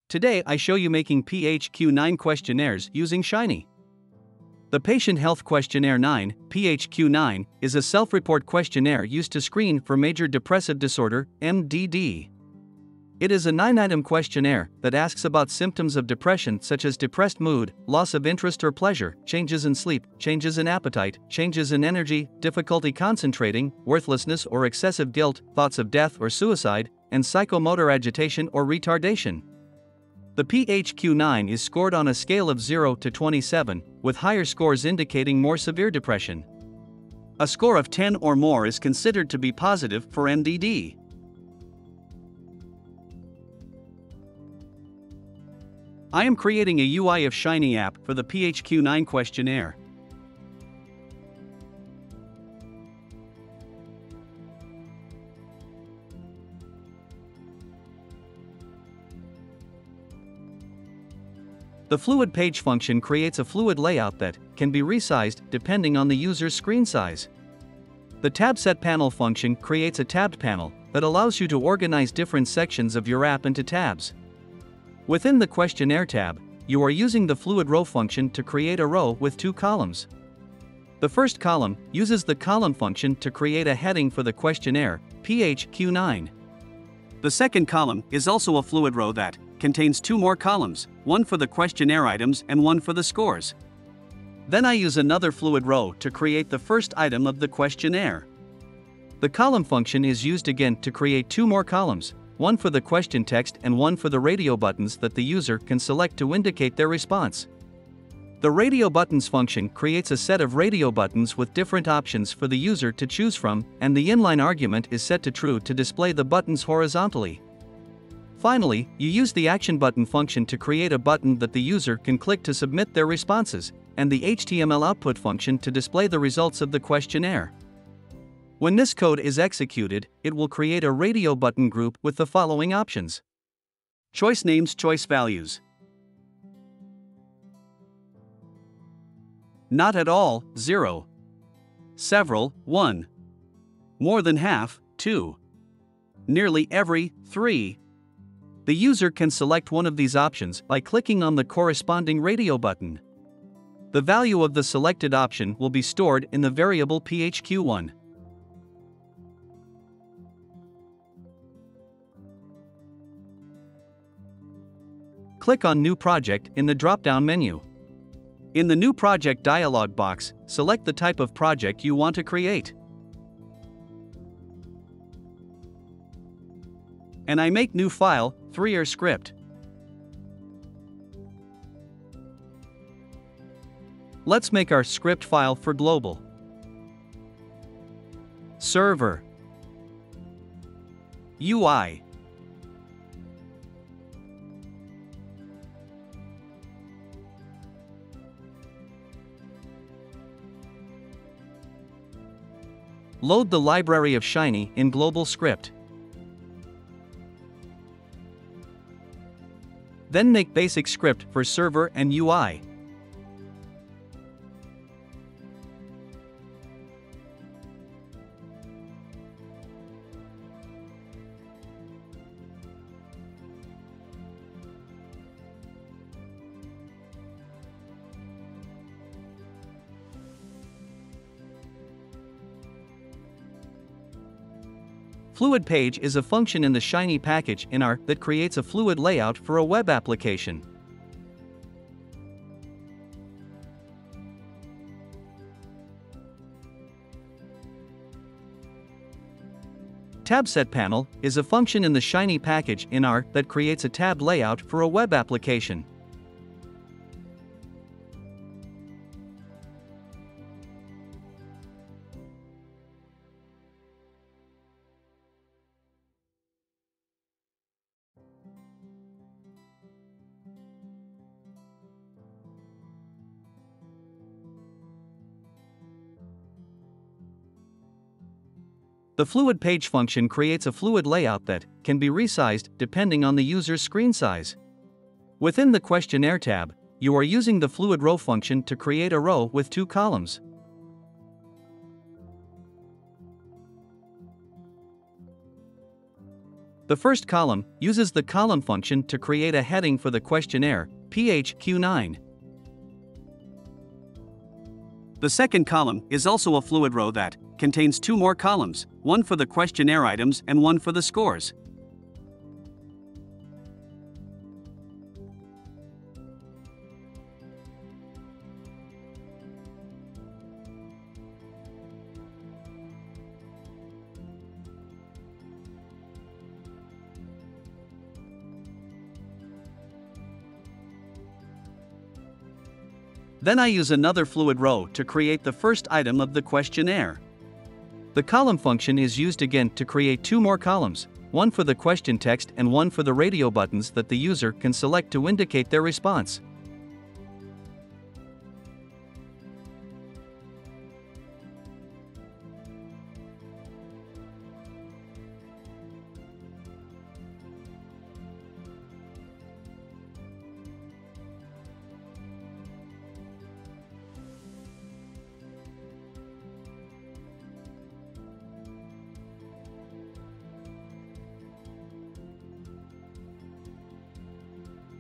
Today I show you making PHQ-9 questionnaires using Shiny. The Patient Health Questionnaire 9, PHQ-9, is a self-report questionnaire used to screen for major depressive disorder, MDD. It is a 9-item questionnaire that asks about symptoms of depression such as depressed mood, loss of interest or pleasure, changes in sleep, changes in appetite, changes in energy, difficulty concentrating, worthlessness or excessive guilt, thoughts of death or suicide, and psychomotor agitation or retardation. The PHQ-9 is scored on a scale of 0 to 27, with higher scores indicating more severe depression. A score of 10 or more is considered to be positive for MDD. I am creating a UI of Shiny app for the PHQ-9 questionnaire. The Fluid Page function creates a fluid layout that can be resized depending on the user's screen size. The Tab Set Panel function creates a tabbed panel that allows you to organize different sections of your app into tabs. Within the Questionnaire tab, you are using the Fluid Row function to create a row with 2 columns. The first column uses the column function to create a heading for the questionnaire, PHQ-9. The second column is also a fluid row that contains 2 more columns, one for the questionnaire items and one for the scores. Then I use another fluid row to create the first item of the questionnaire. The column function is used again to create 2 more columns, one for the question text and one for the radio buttons that the user can select to indicate their response. The radio buttons function creates a set of radio buttons with different options for the user to choose from, and the inline argument is set to true to display the buttons horizontally. Finally, you use the action button function to create a button that the user can click to submit their responses, and the HTML output function to display the results of the questionnaire. When this code is executed, it will create a radio button group with the following options: choice names, choice values, not at all, 0, several, 1, more than half, 2, nearly every, 3. The user can select one of these options by clicking on the corresponding radio button. The value of the selected option will be stored in the variable PHQ-1. Click on New Project in the drop-down menu. In the New Project dialog box, select the type of project you want to create. And I make new file, 3R script. Let's make our script file for global. Server. UI. Load the library of Shiny in global script. Then make basic script for server and UI. Fluid Page is a function in the Shiny package in R that creates a fluid layout for a web application. Tab Set Panel is a function in the Shiny package in R that creates a tab layout for a web application. The Fluid Page function creates a fluid layout that can be resized depending on the user's screen size. Within the Questionnaire tab, you are using the Fluid Row function to create a row with 2 columns. The first column uses the column function to create a heading for the questionnaire, PHQ-9. The second column is also a fluid row that contains two more columns, one for the questionnaire items and one for the scores. Then I use another fluid row to create the first item of the questionnaire. The column function is used again to create two more columns, one for the question text and one for the radio buttons that the user can select to indicate their response.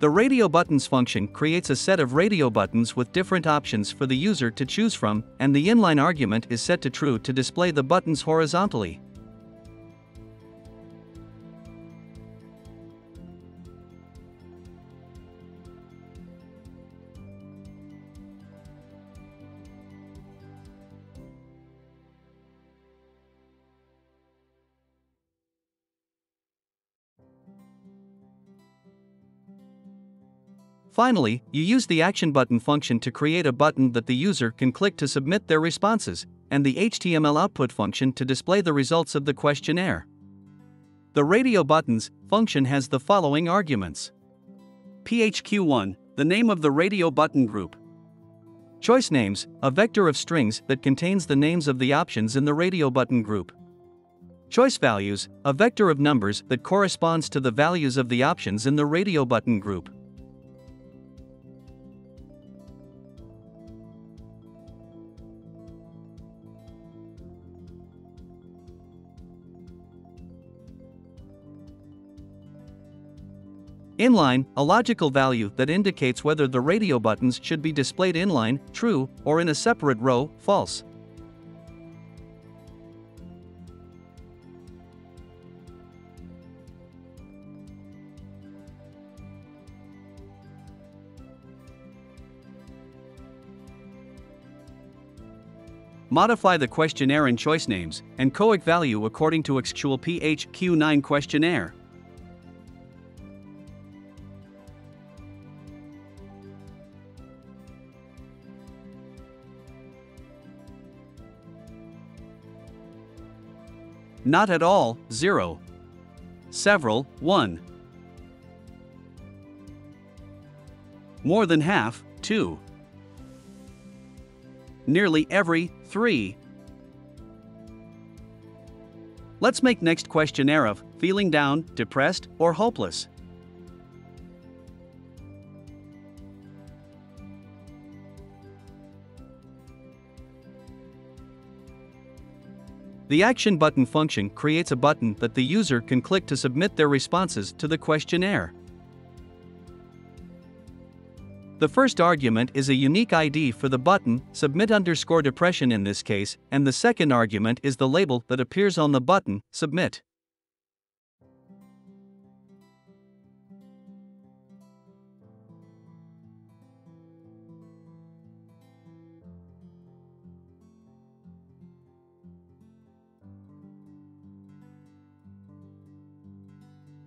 The radio buttons function creates a set of radio buttons with different options for the user to choose from, and the inline argument is set to true to display the buttons horizontally. Finally, you use the action button function to create a button that the user can click to submit their responses, and the HTML output function to display the results of the questionnaire. The radio buttons function has the following arguments: PHQ-1, the name of the radio button group; choice names, a vector of strings that contains the names of the options in the radio button group; choice values, a vector of numbers that corresponds to the values of the options in the radio button group. Inline, a logical value that indicates whether the radio buttons should be displayed inline, true, or in a separate row, false. Modify the questionnaire and choice names, and COIC value according to actual PHQ-9 questionnaire. Not at all, 0. Several, 1. More than half, 2. Nearly every, 3. Let's make next questionnaire of feeling down, depressed, or hopeless. The action button function creates a button that the user can click to submit their responses to the questionnaire. The first argument is a unique ID for the button, submit_depression in this case, and the second argument is the label that appears on the button, submit.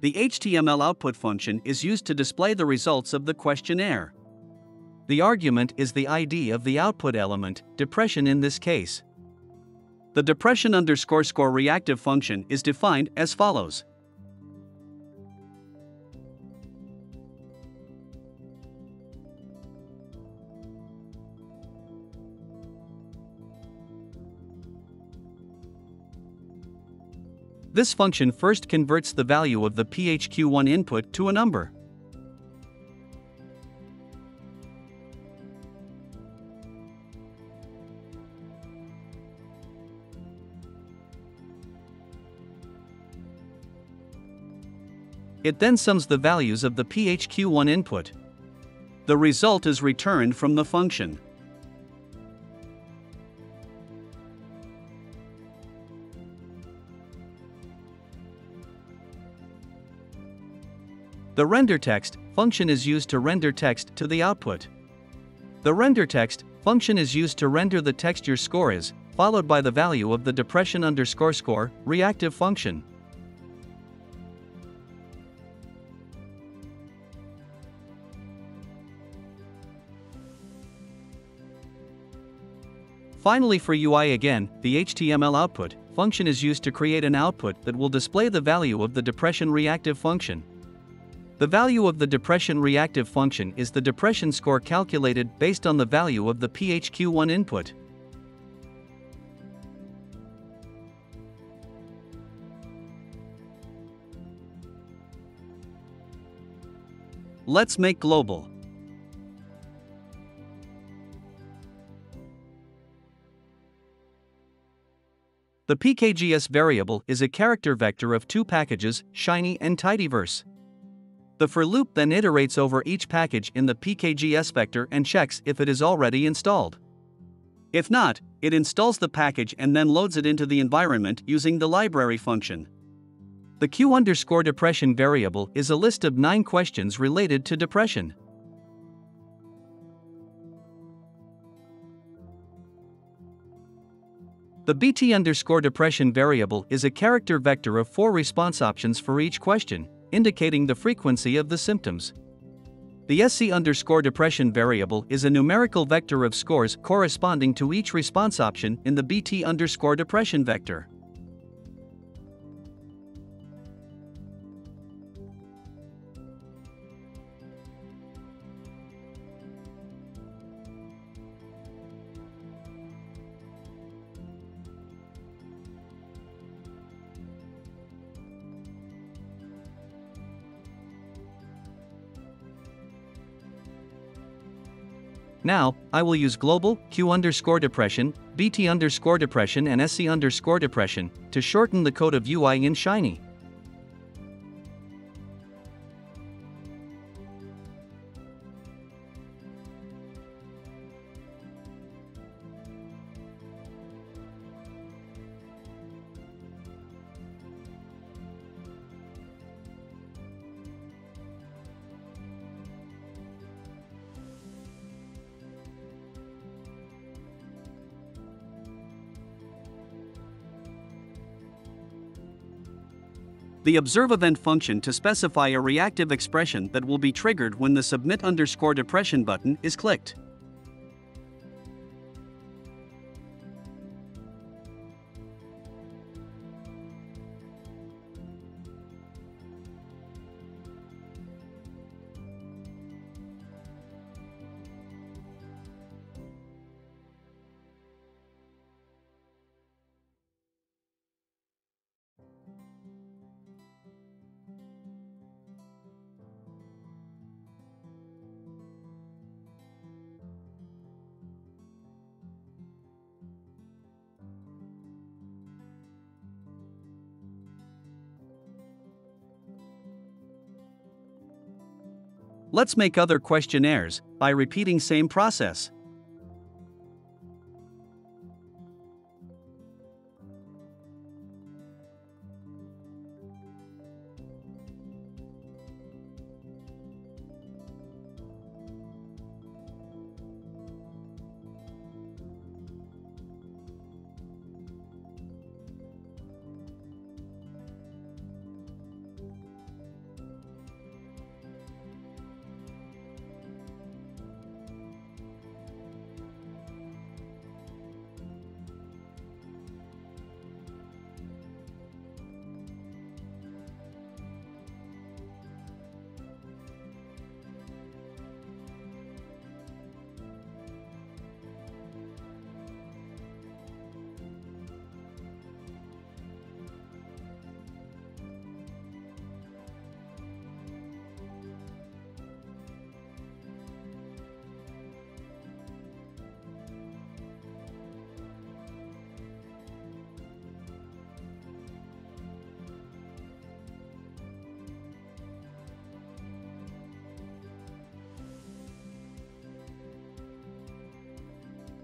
The HTML output function is used to display the results of the questionnaire. The argument is the ID of the output element, depression in this case. The depression_score reactive function is defined as follows. This function first converts the value of the PHQ-1 input to a number. It then sums the values of the PHQ-9 input. The result is returned from the function. The renderText function is used to render text to the output. The renderText function is used to render the text your score is, followed by the value of the depression_score reactive function. Finally, for UI again, the HTML output function is used to create an output that will display the value of the depression reactive function. The value of the depression reactive function is the depression score calculated based on the value of the PHQ-9 input. Let's make global. The pkgs variable is a character vector of two packages, Shiny and Tidyverse. The for loop then iterates over each package in the pkgs vector and checks if it is already installed. If not, it installs the package and then loads it into the environment using the library function. The Q_depression variable is a list of 9 questions related to depression. The BT_depression variable is a character vector of 4 response options for each question, indicating the frequency of the symptoms. The SC_depression variable is a numerical vector of scores corresponding to each response option in the BT_depression vector. Now, I will use global, Q_depression, BT_depression and SC_depression to shorten the code of UI in Shiny. The observe_event function to specify a reactive expression that will be triggered when the submit_depression button is clicked. Let's make other questionnaires by repeating same process.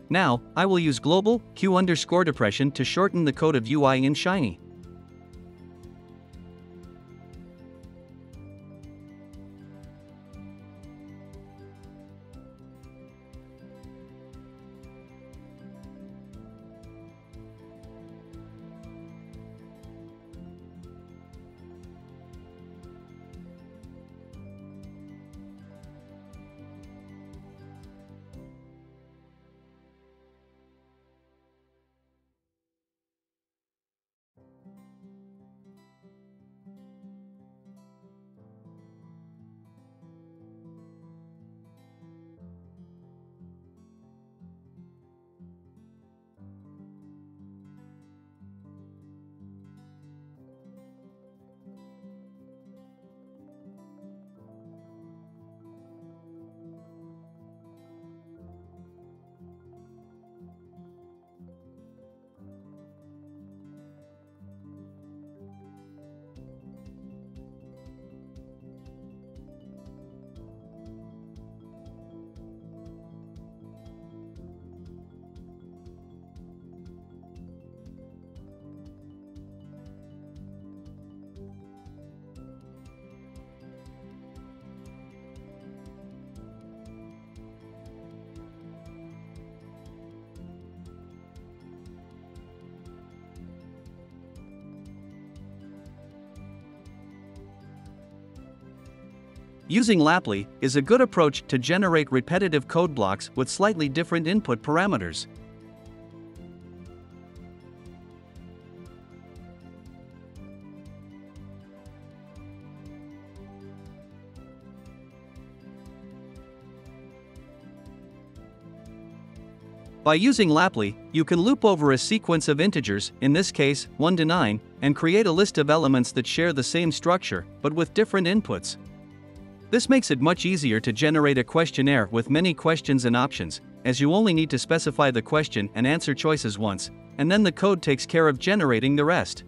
Now, I will use global Q_depression to shorten the code of UI in Shiny. Using Laply is a good approach to generate repetitive code blocks with slightly different input parameters. By using Laply, you can loop over a sequence of integers, in this case 1 to 9, and create a list of elements that share the same structure, but with different inputs. This makes it much easier to generate a questionnaire with many questions and options, as you only need to specify the question and answer choices once, and then the code takes care of generating the rest.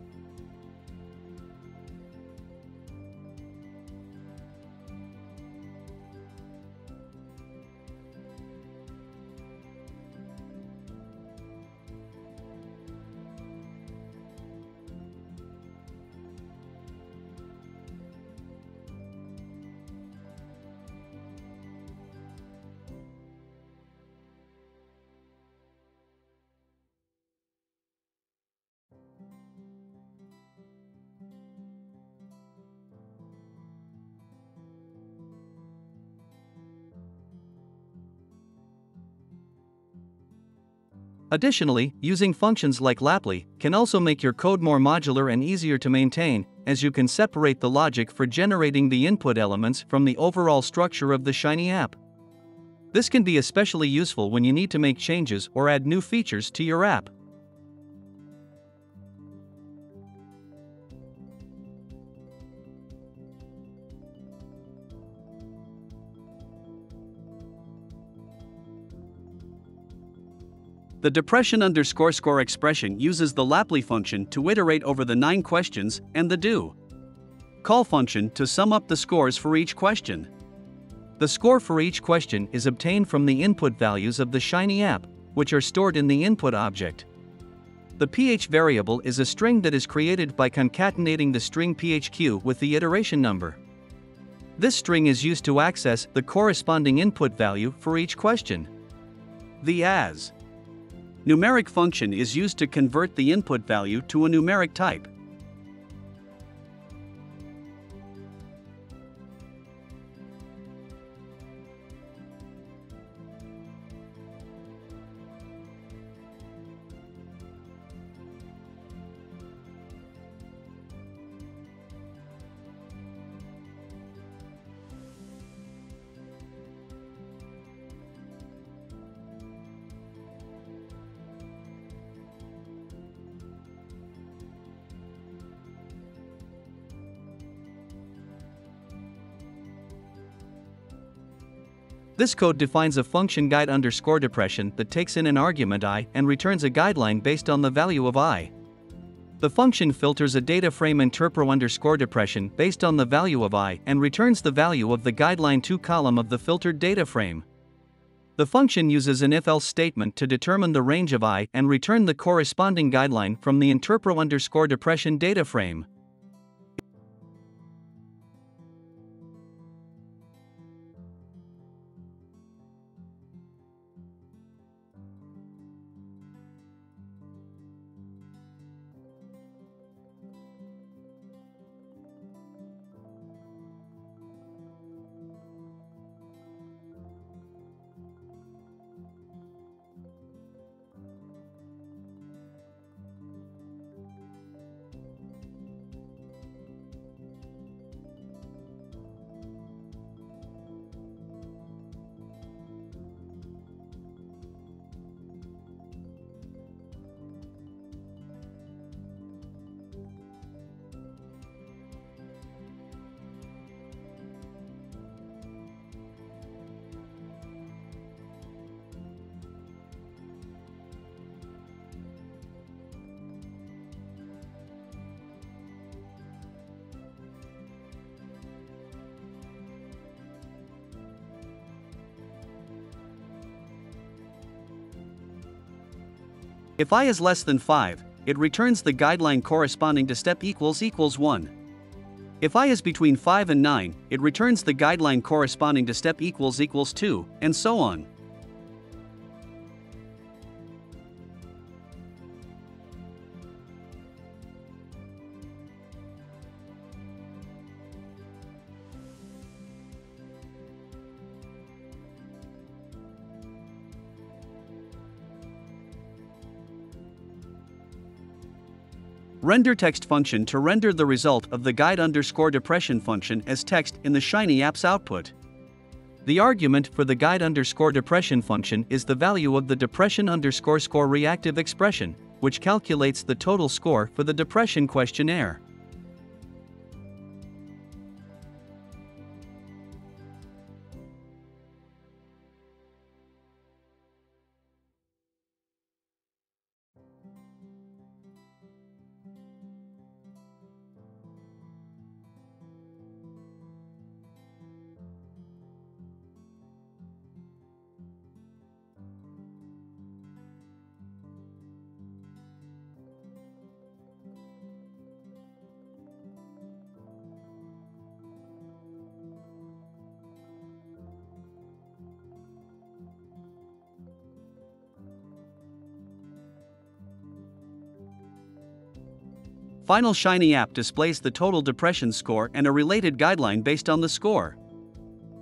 Additionally, using functions like Laply can also make your code more modular and easier to maintain, as you can separate the logic for generating the input elements from the overall structure of the Shiny app. This can be especially useful when you need to make changes or add new features to your app. The depression_score expression uses the Laply function to iterate over the 9 questions and the do call function to sum up the scores for each question. The score for each question is obtained from the input values of the Shiny app, which are stored in the input object. The pH variable is a string that is created by concatenating the string PHQ with the iteration number. This string is used to access the corresponding input value for each question. The as numeric function is used to convert the input value to a numeric type. This code defines a function guide_depression that takes in an argument I and returns a guideline based on the value of I. The function filters a data frame interpro_depression based on the value of I and returns the value of the guideline to column of the filtered data frame. The function uses an if-else statement to determine the range of I and return the corresponding guideline from the interpro_depression data frame. If I is less than 5, it returns the guideline corresponding to step equals 1. If I is between 5 and 9, it returns the guideline corresponding to step equals 2, and so on. Render text function to render the result of the guide_depression function as text in the Shiny app's output. The argument for the guide_depression function is the value of the depression_score reactive expression, which calculates the total score for the depression questionnaire. Final Shiny app displays the total depression score and a related guideline based on the score.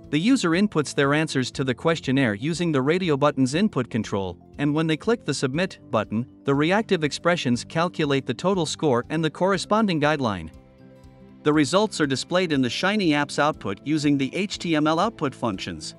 The user inputs their answers to the questionnaire using the radio button's input control, and when they click the Submit button, the reactive expressions calculate the total score and the corresponding guideline. The results are displayed in the Shiny app's output using the HTML output functions.